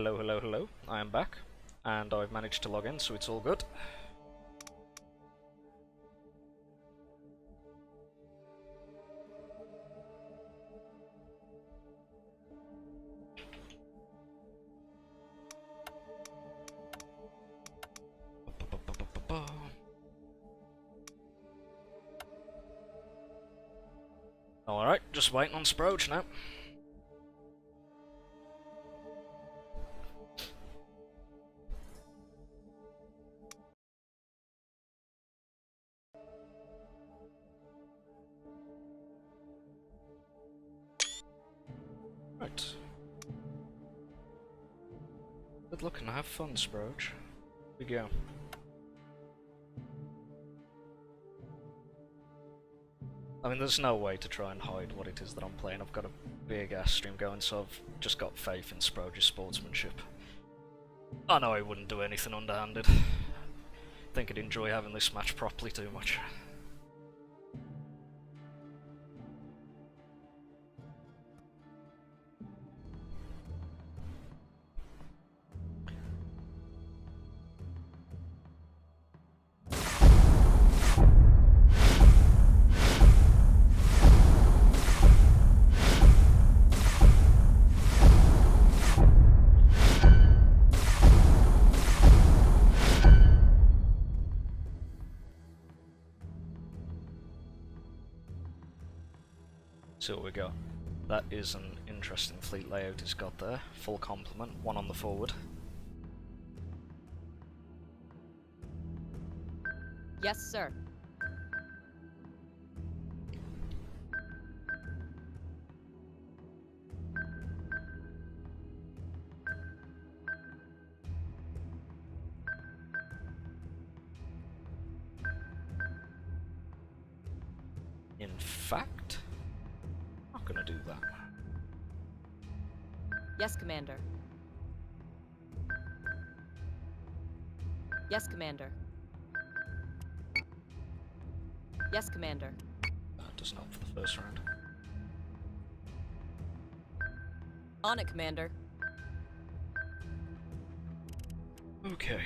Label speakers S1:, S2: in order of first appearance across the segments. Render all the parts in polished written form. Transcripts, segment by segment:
S1: Hello, hello, hello. I am back, and I've managed to log in, so it's all good. Alright, just waiting on Sproge now. Right. Good looking, have fun, Sproge. Here we go. I mean, there's no way to try and hide what it is that I'm playing. I've got a big ass stream going, so I've just got faith in Sproge's sportsmanship. I know he wouldn't do anything underhanded. I think he'd enjoy having this match properly too much. See what we got. That is an interesting fleet layout he's got there. Full complement, one on the forward.
S2: Yes, sir.
S1: In fact, I'm not gonna do that.
S2: Yes, Commander. Yes, Commander. Yes, Commander.
S1: That doesn't help for the first round.
S2: On it, Commander.
S1: Okay.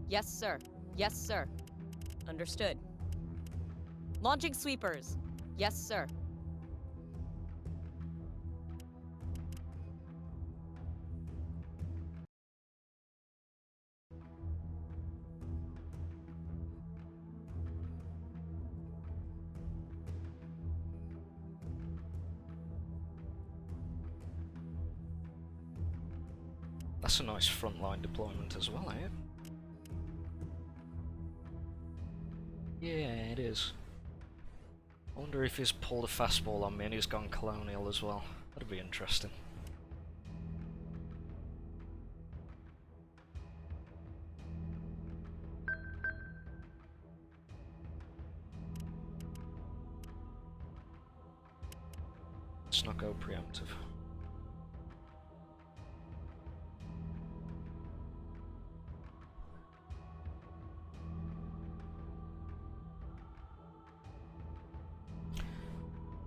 S2: Yes, sir. Yes, sir. Understood. Launching sweepers. Yes, sir.
S1: That's a nice frontline deployment as well, eh? Yeah, it is. I wonder if he's pulled a fastball on me and he's gone colonial as well. That'd be interesting. Let's not go preemptive.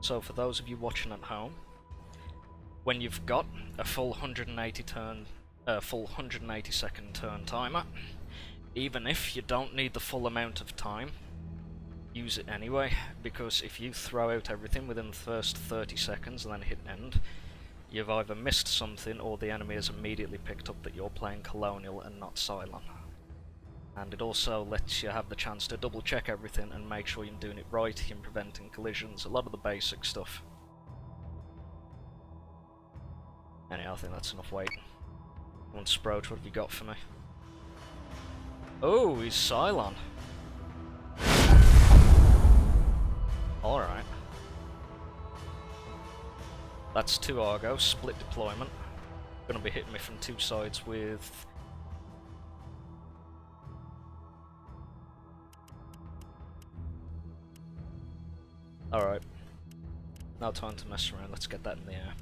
S1: So for those of you watching at home, when you've got a full 180 second turn timer, even if you don't need the full amount of time, use it anyway, because if you throw out everything within the first 30 seconds and then hit end, you've either missed something or the enemy has immediately picked up that you're playing Colonial and not Cylon. And it also lets you have the chance to double check everything and make sure you're doing it right, you're preventing collisions, a lot of the basic stuff. Anyhow, I think that's enough waiting. Come on, Sproge, what have you got for me? Oh, he's Cylon. Alright. That's 2 Argos, split deployment. Gonna be hitting me from 2 sides with... Alright. No time to mess around, let's get that in the air.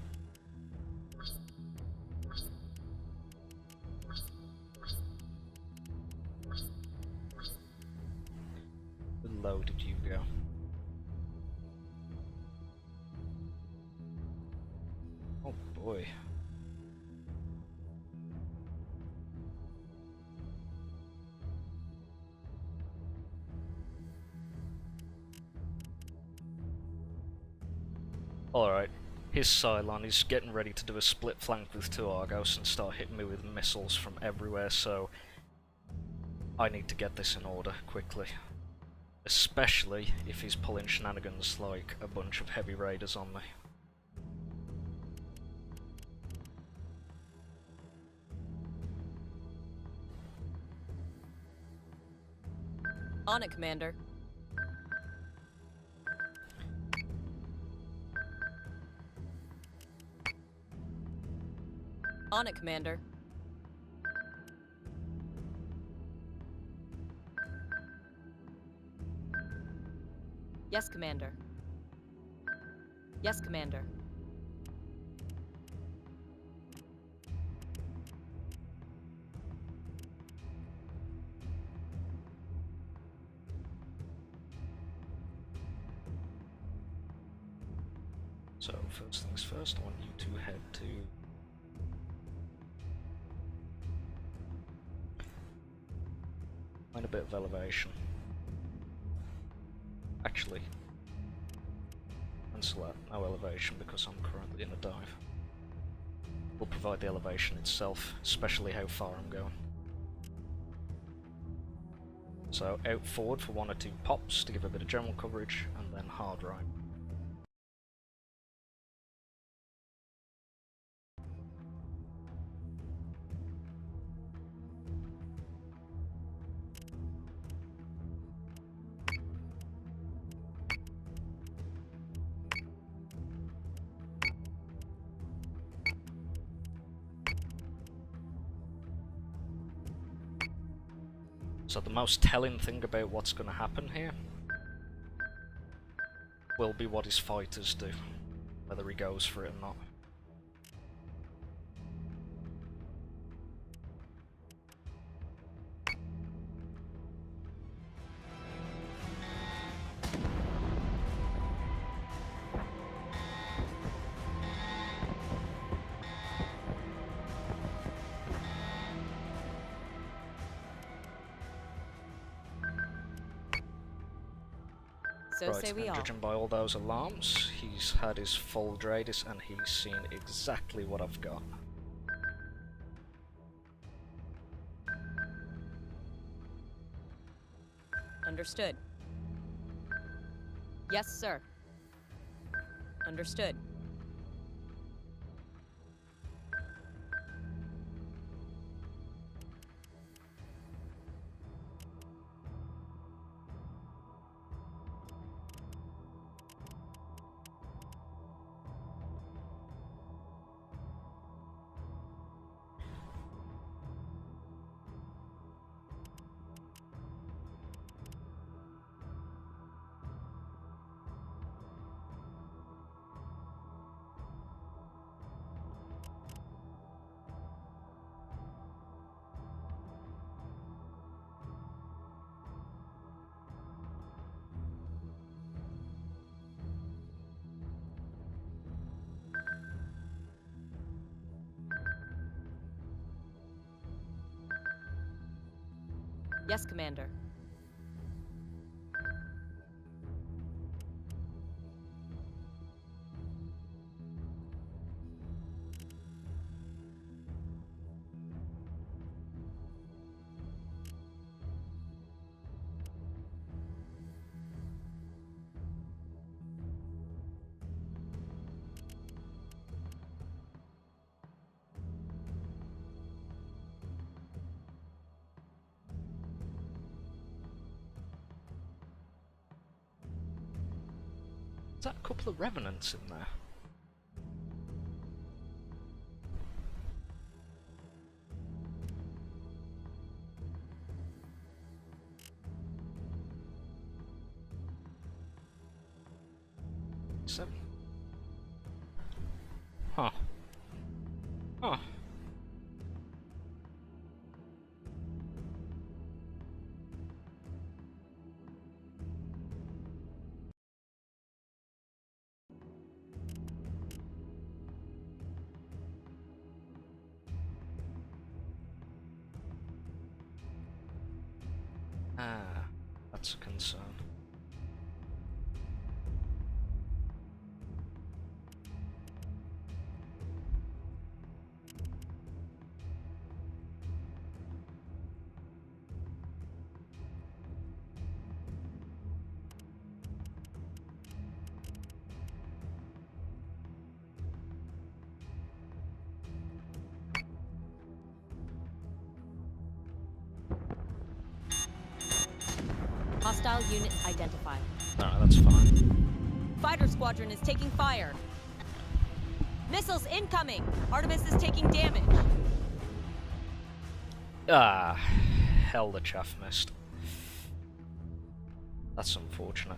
S1: How low did you go? Oh boy. boy. Alright, his Cylon is getting ready to do a split flank with 2 Argos and start hitting me with missiles from everywhere, so I need to get this in order quickly. Especially if he's pulling shenanigans like a bunch of heavy raiders on me.
S2: On it, Commander. On it, Commander. Yes, Commander. Yes, Commander.
S1: So, first things first, I want you to head to... find a bit of elevation. Actually, cancel that, no elevation because I'm currently in a dive. We'll provide the elevation itself, especially how far I'm going. So out forward for 1 or 2 pops to give a bit of general coverage, and then hard right. So the most telling thing about what's going to happen here will be what his fighters do, whether he goes for it or not.
S2: So
S1: Right,
S2: say we
S1: and
S2: all.
S1: judging by all those alarms, he's had his full Dreadis and he's seen exactly what I've got.
S2: Understood. Yes, sir. Understood. Yes, Commander.
S1: Is that a couple of Revenants in there? Seven. Huh. Huh. Ah, that's a concern.
S2: Hostile unit identified.
S1: No, that's fine.
S2: Fighter squadron is taking fire. Missiles incoming! Artemis is taking damage.
S1: Ah, hell, the chaff missed. That's unfortunate.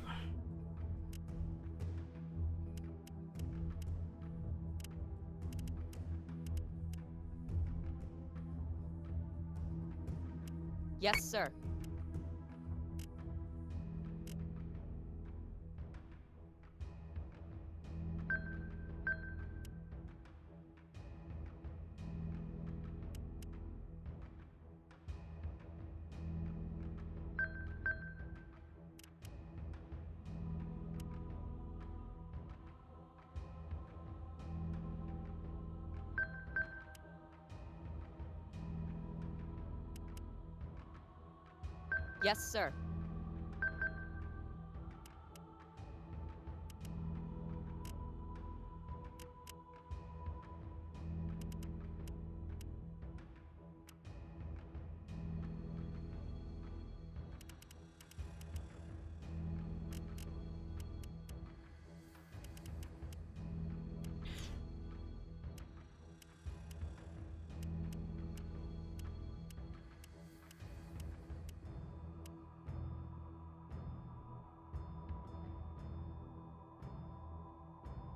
S2: Yes, sir. Yes, sir.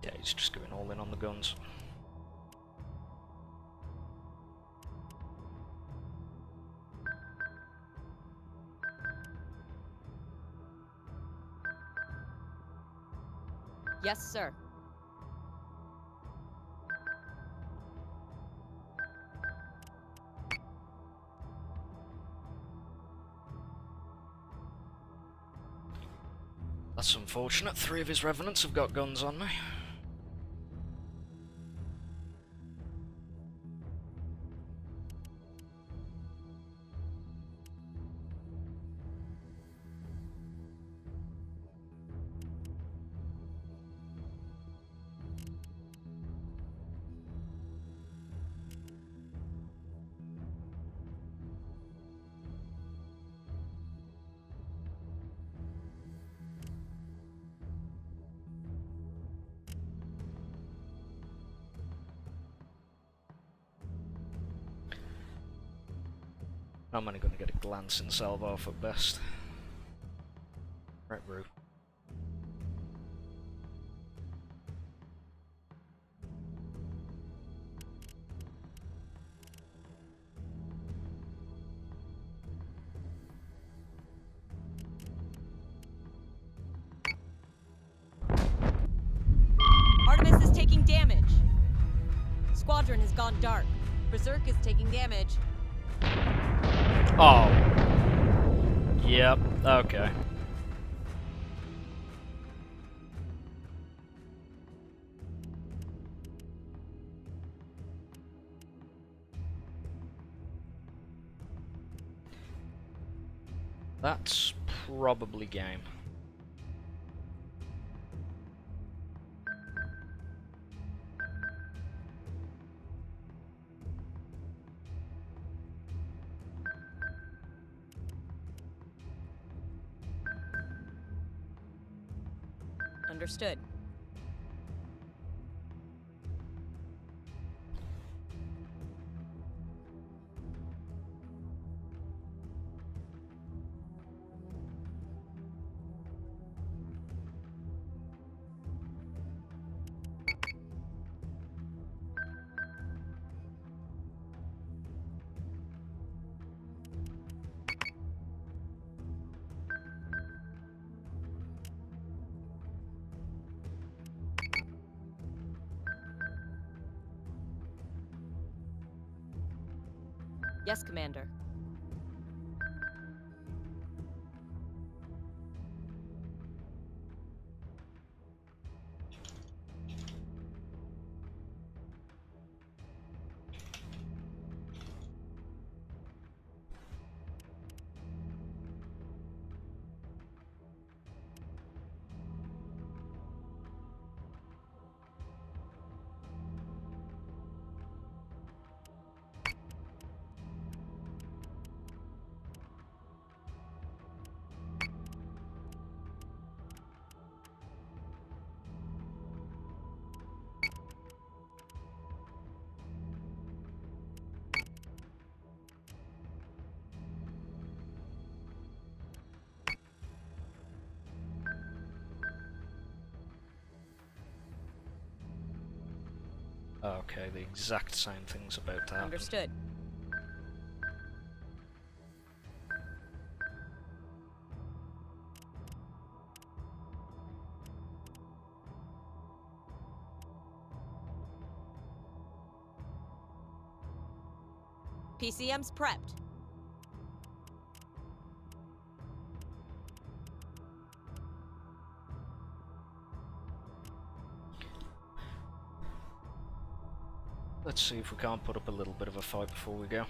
S1: Yeah, he's just going all in on the guns.
S2: Yes, sir.
S1: That's unfortunate. 3 of his revenants have got guns on me. I'm only going to get a glance in salvo off at best. Right, bro.
S2: Artemis is taking damage. Squadron has gone dark. Berserk is taking damage.
S1: Oh. Yep, okay. That's probably game.
S2: Understood. Yes, Commander.
S1: Okay, the exact same thing's about to happen.
S2: Understood. PCM's prepped.
S1: Let's see if we can't put up a little bit of a fight before we go.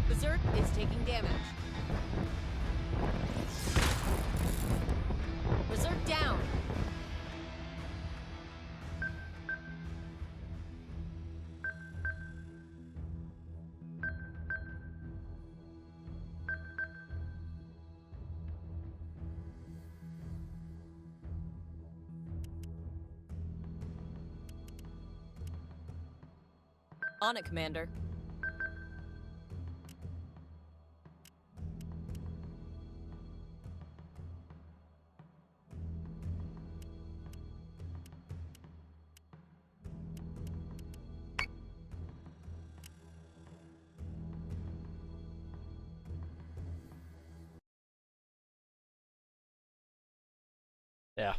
S2: Berserk is taking damage. Berserk down. On it, Commander.
S1: Yeah.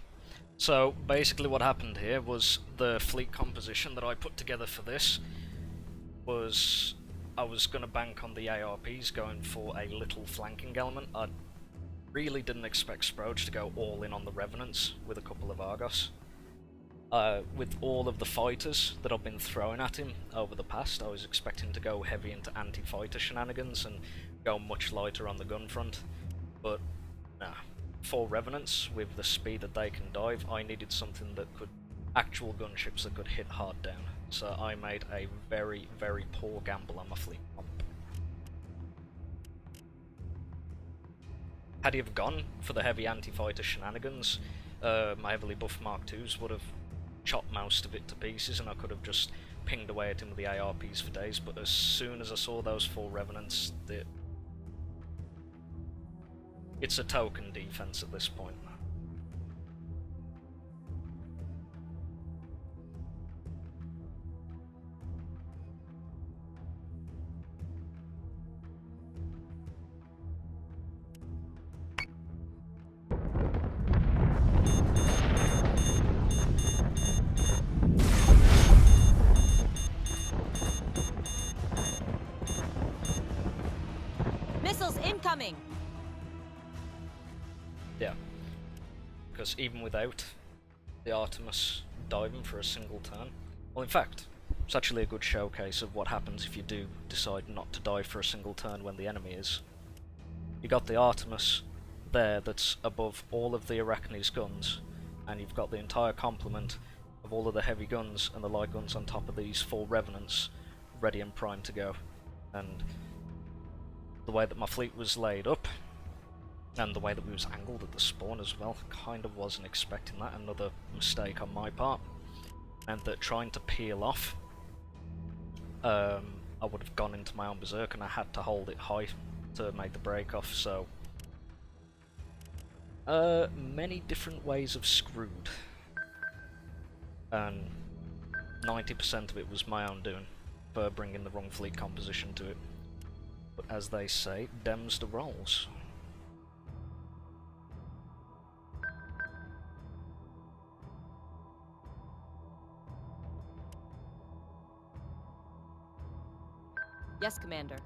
S1: So basically what happened here was the fleet composition that I put together for this was I was going to bank on the ARPs going for a little flanking element. I really didn't expect Sproge to go all in on the Revenants with a couple of Argos. With all of the fighters that I've been throwing at him over the past, I was expecting to go heavy into anti-fighter shenanigans and go much lighter on the gun front, but nah. 4 Revenants with the speed that they can dive, I needed something that could, actual gunships that could hit hard down. So I made a very, very poor gamble on my fleet comp. Had he have gone for the heavy anti-fighter shenanigans, my heavily buffed Mark IIs would have chopped most of it to pieces and I could have just pinged away at him with the ARPs for days, but as soon as I saw those 4 Revenants, it's a token defense at this point.
S2: Missiles incoming!
S1: Yeah, because even without the Artemis diving for a single turn, well in fact, it's actually a good showcase of what happens if you do decide not to dive for a single turn when the enemy is. You got the Artemis there that's above all of the Arachne's guns, and you've got the entire complement of all of the heavy guns and the light guns on top of these 4 Revenants ready and primed to go. And the way that my fleet was laid up, and the way that we was angled at the spawn as well, kind of wasn't expecting that, another mistake on my part. And that trying to peel off, I would have gone into my own berserk and I had to hold it high to make the break off, so many different ways of screwed. And 90% of it was my own doing for bringing the wrong fleet composition to it. But as they say, dem's the rolls.
S2: Yes, Commander.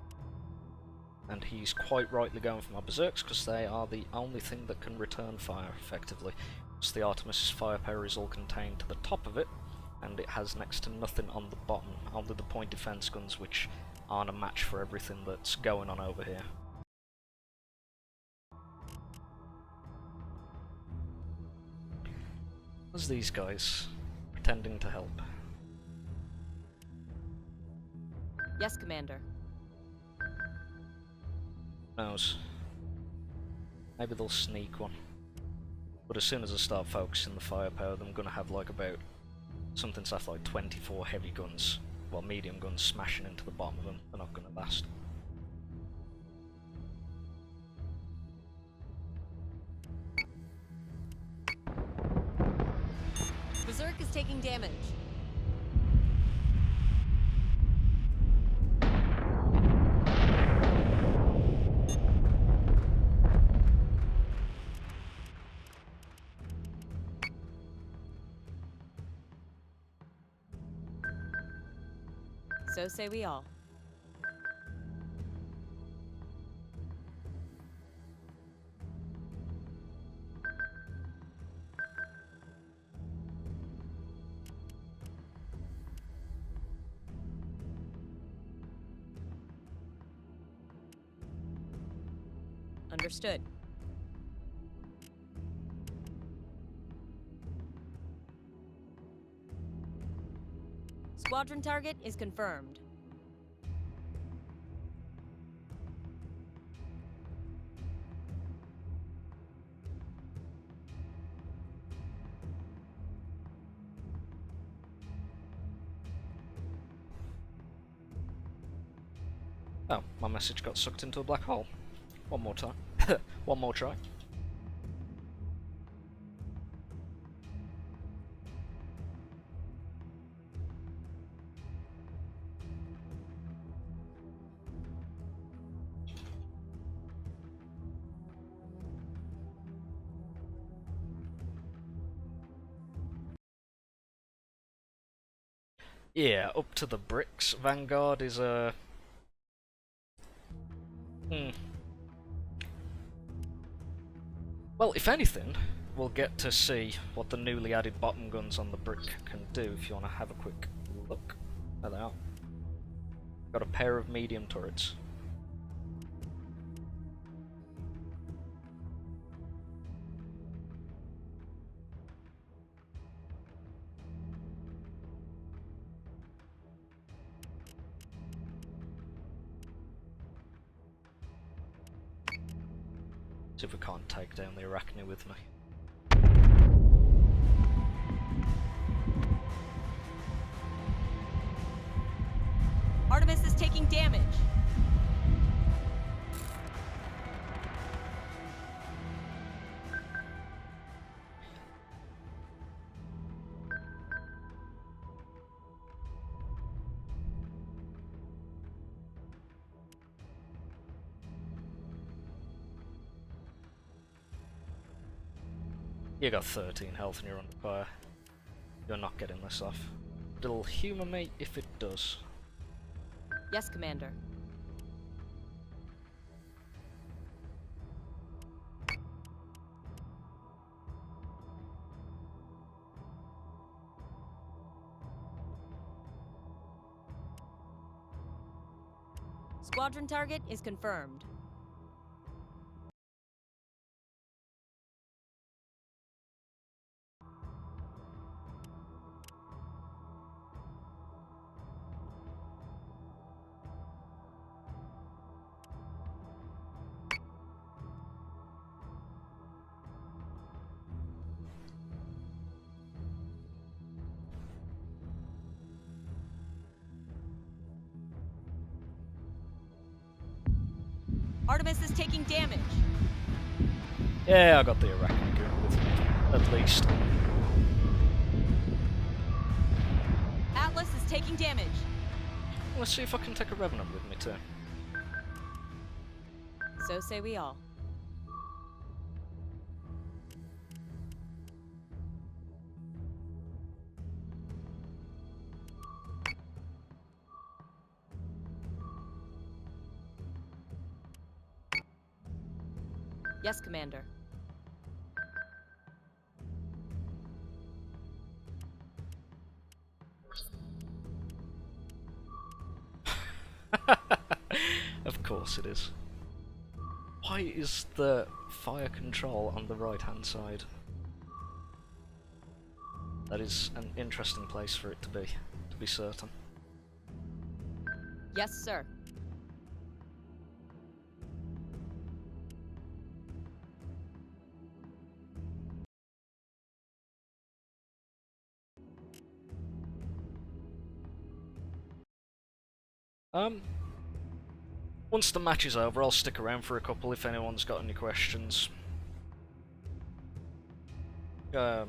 S1: And he's quite rightly going for my berserks because they are the only thing that can return fire effectively. So the Artemis's firepower is all contained to the top of it, and it has next to nothing on the bottom, only the point defense guns, which aren't a match for everything that's going on over here. As these guys pretending to help.
S2: Yes, Commander.
S1: Knows. Maybe they'll sneak one. But as soon as I start focusing the firepower, I'm gonna have like about something's left like 24 heavy guns, well, medium guns smashing into the bottom of them, they're not going to last.
S2: Berserk is taking damage. So say we all. Understood. Squadron target is confirmed.
S1: Oh, my message got sucked into a black hole. One more time. One more try. Yeah, up to the bricks. Vanguard is a... Well, if anything, we'll get to see what the newly added bottom guns on the brick can do, if you want to have a quick look. There they are. Got a pair of medium turrets. See if we can't take down the Arachne with me.
S2: Artemis is taking damage.
S1: You got 13 health and you're under fire. You're not getting this off. It'll humour me if it does.
S2: Yes, Commander. Squadron target is confirmed. Artemis is taking damage.
S1: Yeah, I got the Arachne gun with me, at least.
S2: Atlas is taking damage.
S1: Let's see if I can take a Revenant with me too.
S2: So say we all. Yes, Commander.
S1: Of course it is. Why is the fire control on the right hand side? That is an interesting place for it to be certain.
S2: Yes, sir.
S1: Once the match is over, I'll stick around for a couple if anyone's got any questions. Any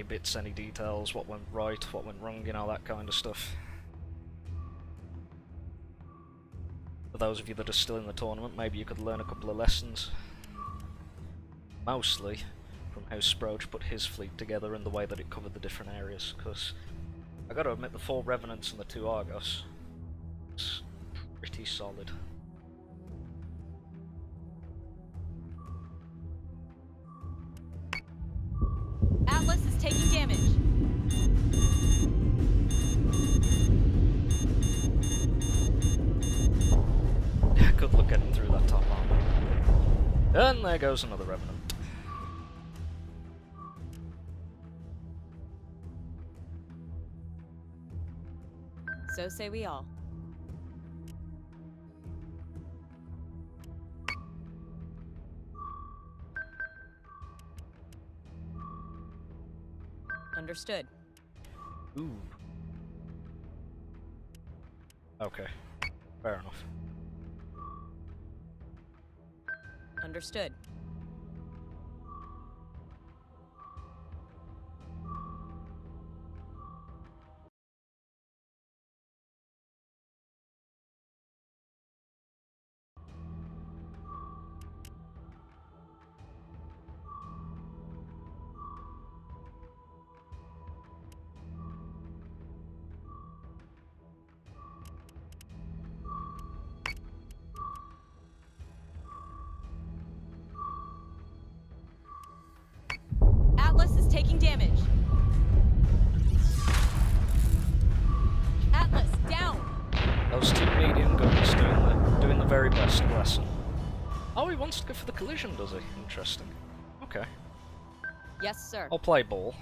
S1: bits, any details, what went right, what went wrong, you know, that kind of stuff. For those of you that are still in the tournament, maybe you could learn a couple of lessons. Mostly from how Sproge put his fleet together and the way that it covered the different areas, because I gotta admit the 4 Revenants and the 2 Argos is pretty solid.
S2: Atlas is taking damage.
S1: Good luck getting through that top armor. And there goes another Revenant.
S2: So say we all. Understood.
S1: Ooh. Okay. Fair enough.
S2: Understood. Atlas is taking damage. Atlas, down!
S1: Those 2 medium guns doing the very best, bless him. Oh, he wants to go for the collision, does he? Interesting. Okay.
S2: Yes, sir.
S1: I'll play ball.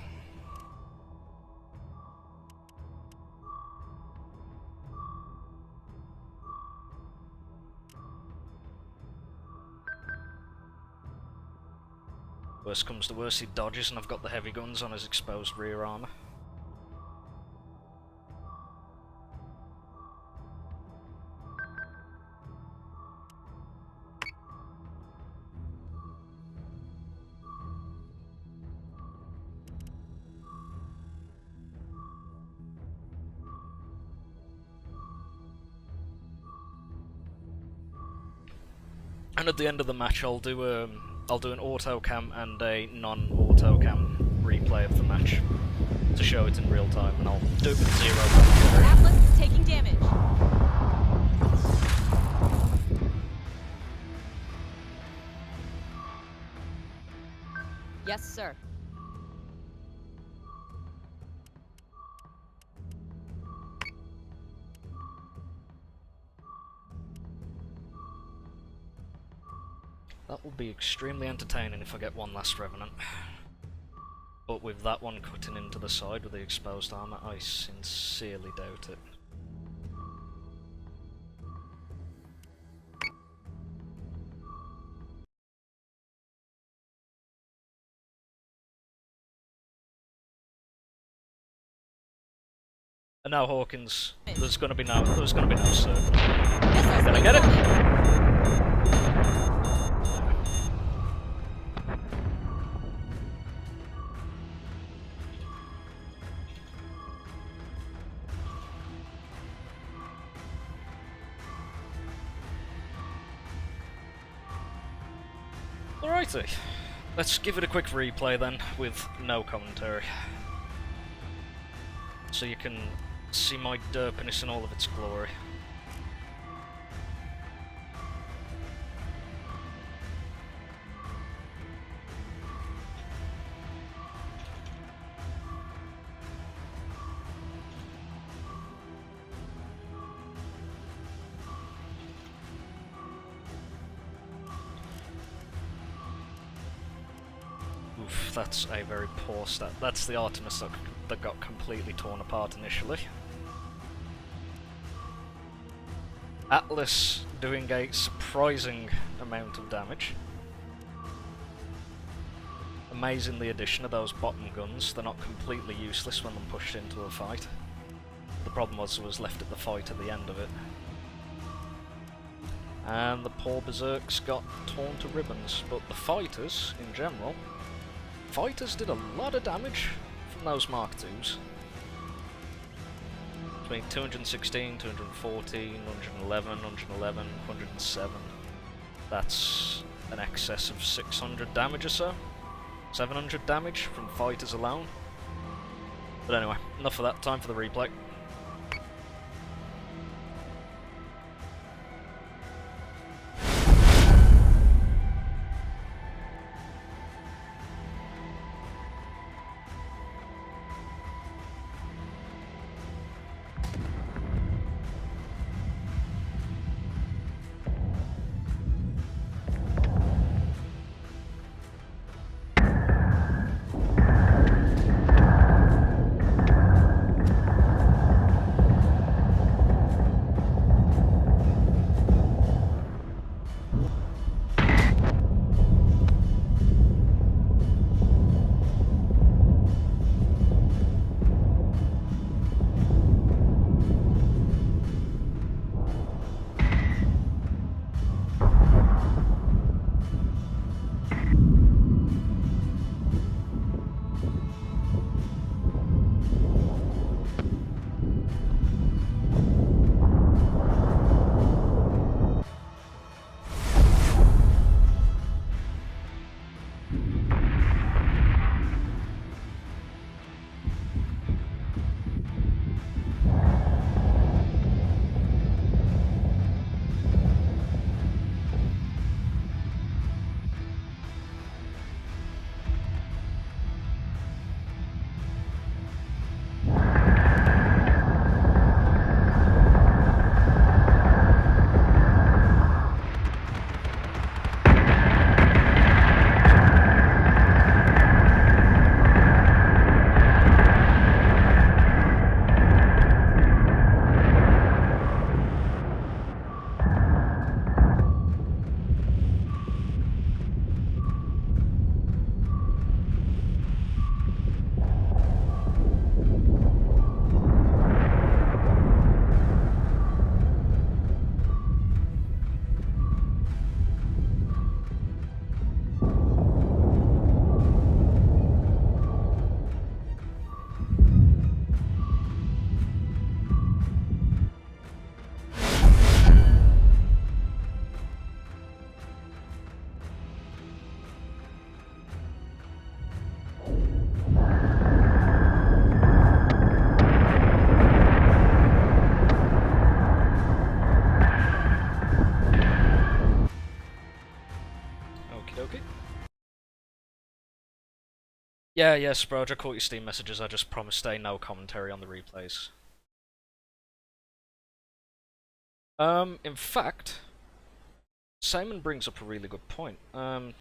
S1: Worst comes to worst, he dodges and I've got the heavy guns on his exposed rear armor. And at the end of the match, I'll do an auto cam and a non-auto cam replay of the match to show it in real time, and I'll do it with 0 commentary.
S2: Atlas is taking damage. Yes, sir.
S1: That will be extremely entertaining if I get one last Revenant. But with that one cutting into the side with the exposed armor, I sincerely doubt it. And now Hawkins, there's gonna be no sir. Can I get it? Alrighty, let's give it a quick replay then, with no commentary. So you can see my derpiness in all of its glory. Oof, that's a very poor stat. That's the Artemis that got completely torn apart initially. Atlas doing a surprising amount of damage. Amazing the addition of those bottom guns, they're not completely useless when they're pushed into a fight. problem was left at the fight at the end of it. And the poor Berserks got torn to ribbons, but the fighters, in general, did a lot of damage from those Mark IIs. Between 216, 214, 111, 111, 107. That's an excess of 600 damage or so. 700 damage from fighters alone. But anyway, enough of that, time for the replay. Yeah, Sproge, I caught your Steam messages. I just promised stay no commentary on the replays. In fact, Simon brings up a really good point.